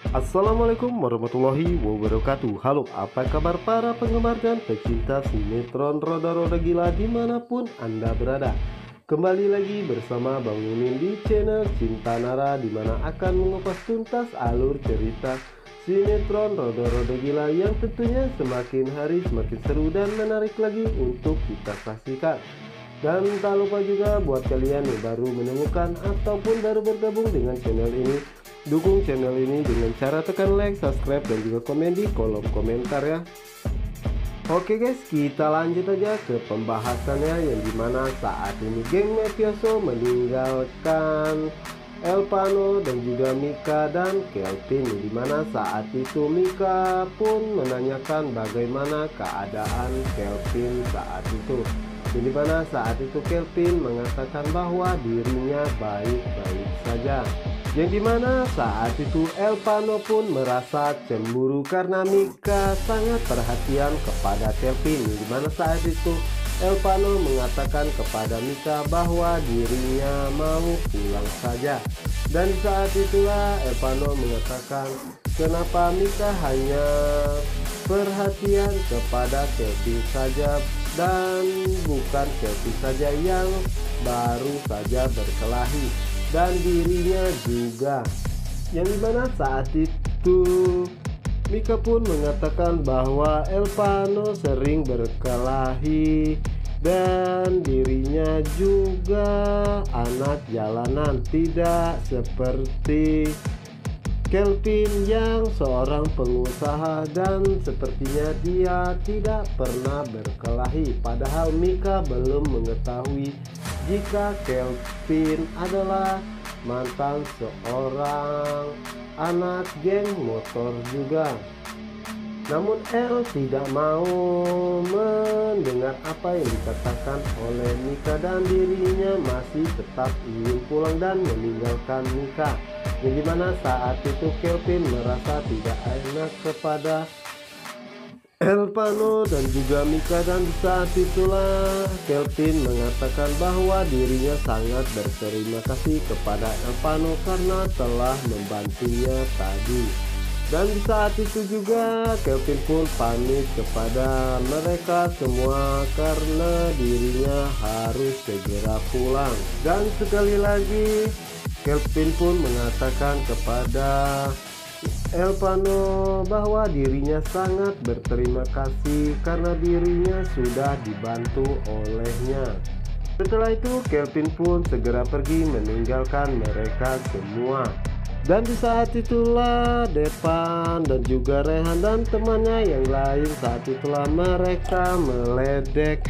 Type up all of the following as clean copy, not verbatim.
Assalamualaikum warahmatullahi wabarakatuh. Halo, apa kabar para penggemar dan pecinta sinetron Roda-Roda Gila dimanapun Anda berada. Kembali lagi bersama Bang Mimin di channel Cinta Nara, dimana akan mengupas tuntas alur cerita sinetron Roda-Roda Gila yang tentunya semakin hari semakin seru dan menarik lagi untuk kita saksikan. Dan tak lupa juga buat kalian yang baru menemukan ataupun baru bergabung dengan channel ini, dukung channel ini dengan cara tekan like, subscribe, dan juga komen di kolom komentar ya. Oke guys, kita lanjut aja ke pembahasannya, yang dimana saat ini geng Mafioso meninggalkan Elpano dan juga Mika dan Kelvin, yang dimana saat itu Mika pun menanyakan bagaimana keadaan Kelvin saat itu. Yang dimana saat itu Kelvin mengatakan bahwa dirinya baik-baik saja. Yang dimana saat itu Elpano pun merasa cemburu karena Mika sangat perhatian kepada Kelvin. Yang dimana saat itu Elpano mengatakan kepada Mika bahwa dirinya mau pulang saja. Dan saat itulah Elpano mengatakan kenapa Mika hanya perhatian kepada Kelvin saja dan bukan Kelvin saja yang baru saja berkelahi, dan dirinya juga. Yang dimana saat itu Mika pun mengatakan bahwa Elpano sering berkelahi dan dirinya juga anak jalanan, tidak seperti Kelvin yang seorang pengusaha dan sepertinya dia tidak pernah berkelahi. Padahal Mika belum mengetahui jika Kelvin adalah mantan seorang anak geng motor juga. Namun El tidak mau mendengar apa yang dikatakan oleh Mika dan dirinya masih tetap ingin pulang dan meninggalkan Mika. Yang dimana saat itu Kelvin merasa tidak enak kepada Elpano dan juga Mika, dan saat itulah Kelvin mengatakan bahwa dirinya sangat berterima kasih kepada Elpano karena telah membantunya tadi. Dan di saat itu juga Kelvin pun pamit kepada mereka semua karena dirinya harus segera pulang. Dan sekali lagi Kelvin pun mengatakan kepada Elpano bahwa dirinya sangat berterima kasih karena dirinya sudah dibantu olehnya. Setelah itu Kelvin pun segera pergi meninggalkan mereka semua. Dan di saat itulah Depan dan juga Rehan dan temannya yang lain saat itulah mereka meledek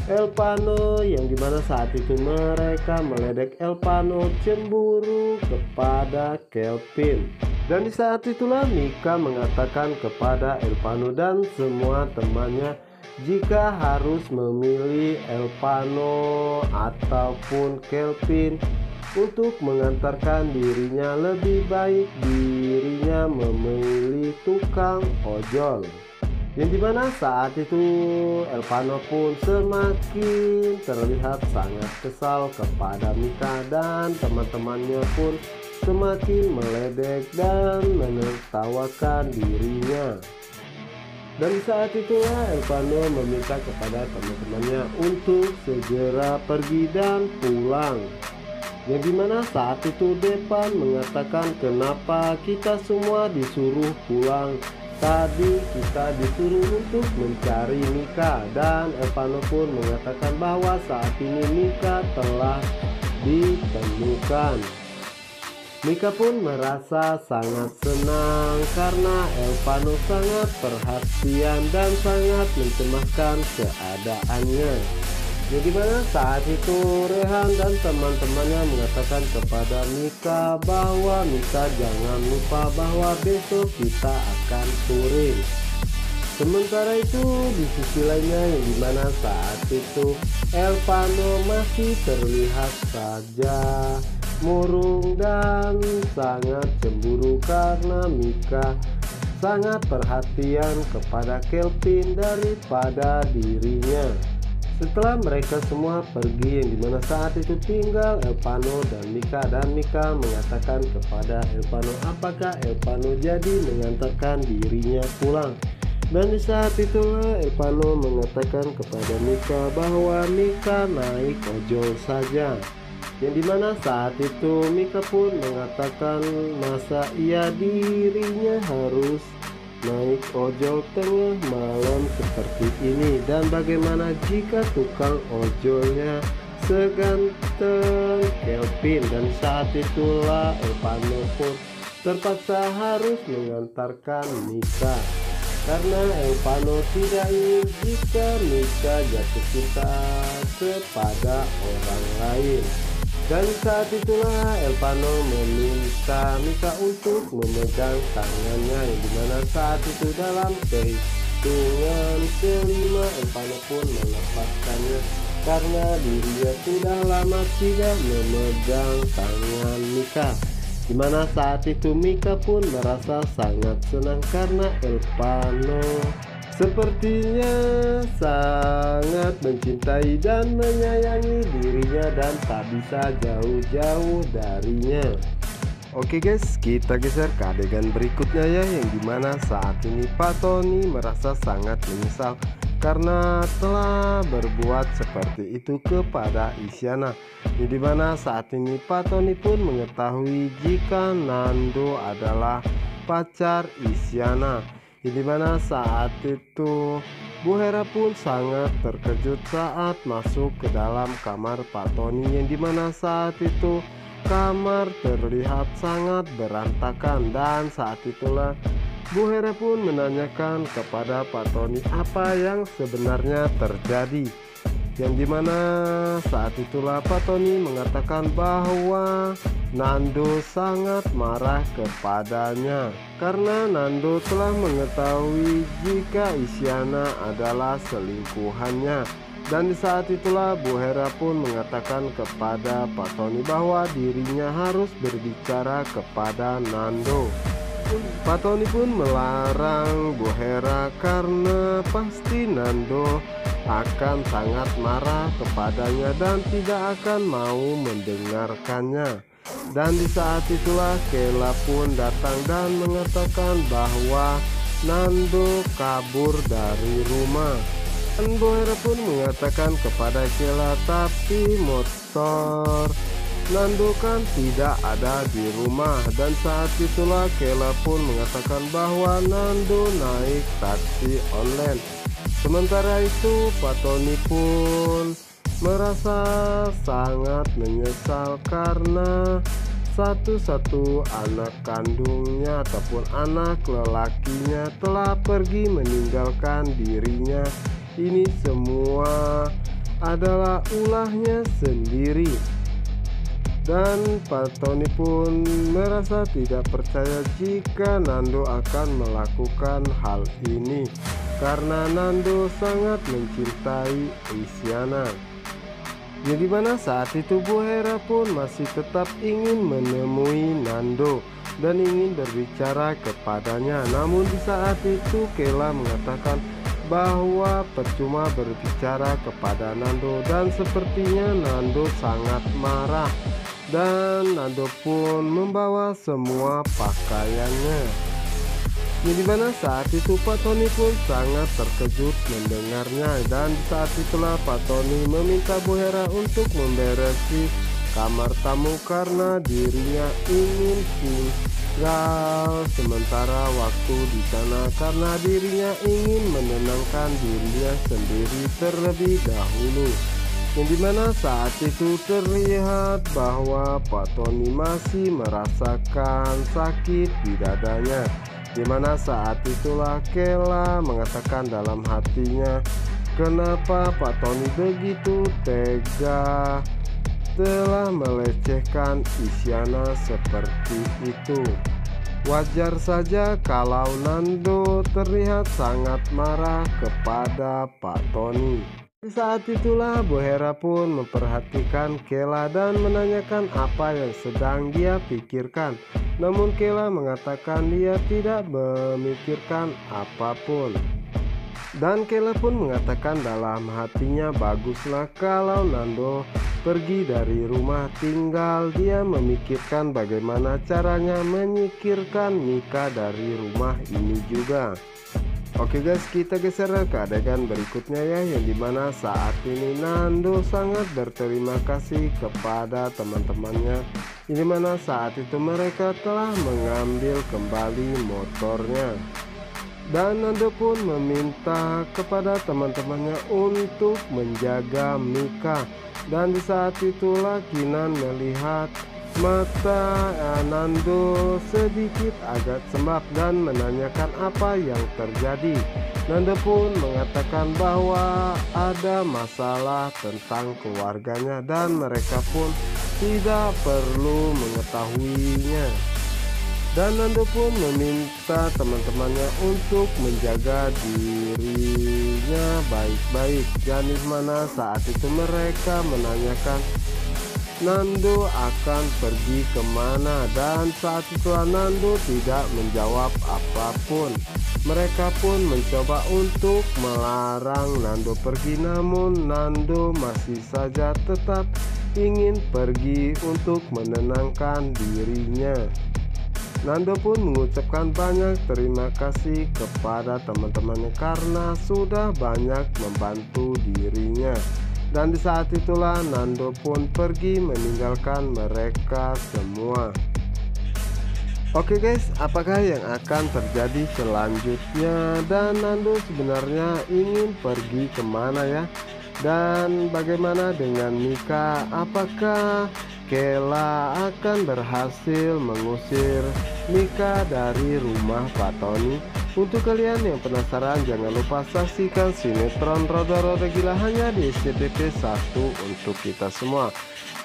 Elpano, yang dimana saat itu mereka meledek Elpano cemburu kepada Kelvin. Dan di saat itulah Mika mengatakan kepada Elpano dan semua temannya jika harus memilih Elpano ataupun Kelvin untuk mengantarkan dirinya, lebih baik dirinya memilih tukang ojol. Yang dimana saat itu Elpano pun semakin terlihat sangat kesal kepada Mika dan teman-temannya pun semakin meledek dan menertawakan dirinya. Dan saat itulah Elpano meminta kepada teman-temannya untuk segera pergi dan pulang. Yang dimana saat itu Depan mengatakan kenapa kita semua disuruh pulang, tadi kita disuruh untuk mencari Mika. Dan Elpano pun mengatakan bahwa saat ini Mika telah ditemukan. Mika pun merasa sangat senang karena Elpano sangat perhatian dan sangat mencemaskan keadaannya. Jadi mana saat itu Rehan dan teman-temannya mengatakan kepada Mika bahwa Mika jangan lupa bahwa besok kita akan touring. Sementara itu di sisi lainnya, yang dimana saat itu Elpano masih terlihat saja murung dan sangat cemburu karena Mika sangat perhatian kepada Kelvin daripada dirinya. Setelah mereka semua pergi, yang dimana saat itu tinggal Elpano dan Mika mengatakan kepada Elpano apakah Elpano jadi mengantarkan dirinya pulang. Dan di saat itulah Elpano mengatakan kepada Mika bahwa Mika naik ojol saja. Yang dimana saat itu Mika pun mengatakan masa iya dirinya harus naik ojol tengah malam seperti ini, dan bagaimana jika tukang ojolnya seganteng Kelvin. Dan saat itulah Elpano pun terpaksa harus mengantarkan Mika karena Elpano tidak ingin jika Mika jatuh cinta kepada orang lain. Dan saat itulah Elpano meminta Mika untuk memegang tangannya, yang dimana saat itu dalam perhitungan kelima Elpano pun melepaskannya karena dirinya sudah lama tidak memegang tangan Mika. Dimana saat itu Mika pun merasa sangat senang karena Elpano sepertinya sangat mencintai dan menyayangi dirinya dan tak bisa jauh-jauh darinya. Oke guys, kita geser ke adegan berikutnya ya, yang dimana saat ini Pak Tony merasa sangat menyesal karena telah berbuat seperti itu kepada Isyana. Yang dimana saat ini Pak Tony pun mengetahui jika Nando adalah pacar Isyana. Yang dimana saat itu Bu Hera pun sangat terkejut saat masuk ke dalam kamar Pak Tony, yang dimana saat itu kamar terlihat sangat berantakan. Dan saat itulah Bu Hera pun menanyakan kepada Pak Tony apa yang sebenarnya terjadi. Yang dimana saat itulah Pak Tony mengatakan bahwa Nando sangat marah kepadanya karena Nando telah mengetahui jika Isyana adalah selingkuhannya. Dan di saat itulah Bu Hera pun mengatakan kepada Pak Tony bahwa dirinya harus berbicara kepada Nando. Pak Tony pun melarang Bu Hera karena pasti Nando akan sangat marah kepadanya dan tidak akan mau mendengarkannya. Dan di saat itulah Kela pun datang dan mengatakan bahwa Nando kabur dari rumah. Dan Bu Hera pun mengatakan kepada Kela, tapi motor Nando kan tidak ada di rumah. Dan saat itulah Kela pun mengatakan bahwa Nando naik taksi online. Sementara itu Pak Tony pun merasa sangat menyesal karena satu-satu anak kandungnya ataupun anak lelakinya telah pergi meninggalkan dirinya. Ini semua adalah ulahnya sendiri. Dan Pak Tony pun merasa tidak percaya jika Nando akan melakukan hal ini karena Nando sangat mencintai Isyana. Yang dimana saat itu Bu Hera pun masih tetap ingin menemui Nando dan ingin berbicara kepadanya. Namun di saat itu Kela mengatakan bahwa percuma berbicara kepada Nando dan sepertinya Nando sangat marah. Dan Nando pun membawa semua pakaiannya. Yang dimana saat itu Pak Tony pun sangat terkejut mendengarnya. Dan saat itulah Pak Tony meminta Bu Hera untuk memberesi kamar tamu karena dirinya ingin tinggal sementara waktu di sana karena dirinya ingin menenangkan dirinya sendiri terlebih dahulu. Yang dimana saat itu terlihat bahwa Pak Tony masih merasakan sakit di dadanya. Dimana saat itulah Kela mengatakan dalam hatinya, kenapa Pak Tony begitu tega telah melecehkan Isyana seperti itu. Wajar saja kalau Nando terlihat sangat marah kepada Pak Tony. Di saat itulah Bu Hera pun memperhatikan Kela dan menanyakan apa yang sedang dia pikirkan. Namun Kela mengatakan dia tidak memikirkan apapun. Dan Kayla pun mengatakan dalam hatinya, baguslah kalau Nando pergi dari rumah, tinggal dia memikirkan bagaimana caranya menyingkirkan Mika dari rumah ini juga. Oke guys, kita geser ke adegan berikutnya ya, yang dimana saat ini Nando sangat berterima kasih kepada teman-temannya, yang dimana saat itu mereka telah mengambil kembali motornya. Dan Nando pun meminta kepada teman-temannya untuk menjaga Mika. Dan di saat itulah Kinan melihat mata Nando sedikit agak sembab dan menanyakan apa yang terjadi. Nando pun mengatakan bahwa ada masalah tentang keluarganya dan mereka pun tidak perlu mengetahuinya. Dan Nando pun meminta teman-temannya untuk menjaga dirinya baik-baik. Dan di mana saat itu mereka menanyakan Nando akan pergi kemana, dan saat itu Nando tidak menjawab apapun. Mereka pun mencoba untuk melarang Nando pergi, namun Nando masih saja tetap ingin pergi untuk menenangkan dirinya. Nando pun mengucapkan banyak terima kasih kepada teman-temannya karena sudah banyak membantu dirinya. Dan di saat itulah Nando pun pergi meninggalkan mereka semua. Oke guys, apakah yang akan terjadi selanjutnya? Dan Nando sebenarnya ingin pergi kemana ya? Dan bagaimana dengan Mika? Apakah Kayla akan berhasil mengusir Mika dari rumah Pak Tony? Untuk kalian yang penasaran, jangan lupa saksikan sinetron Roda-Roda Gila hanya di SCTV 1 untuk kita semua.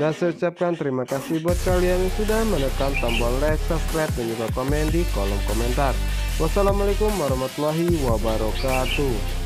Dan saya ucapkan terima kasih buat kalian yang sudah menekan tombol like, subscribe, dan juga komen di kolom komentar. Wassalamualaikum warahmatullahi wabarakatuh.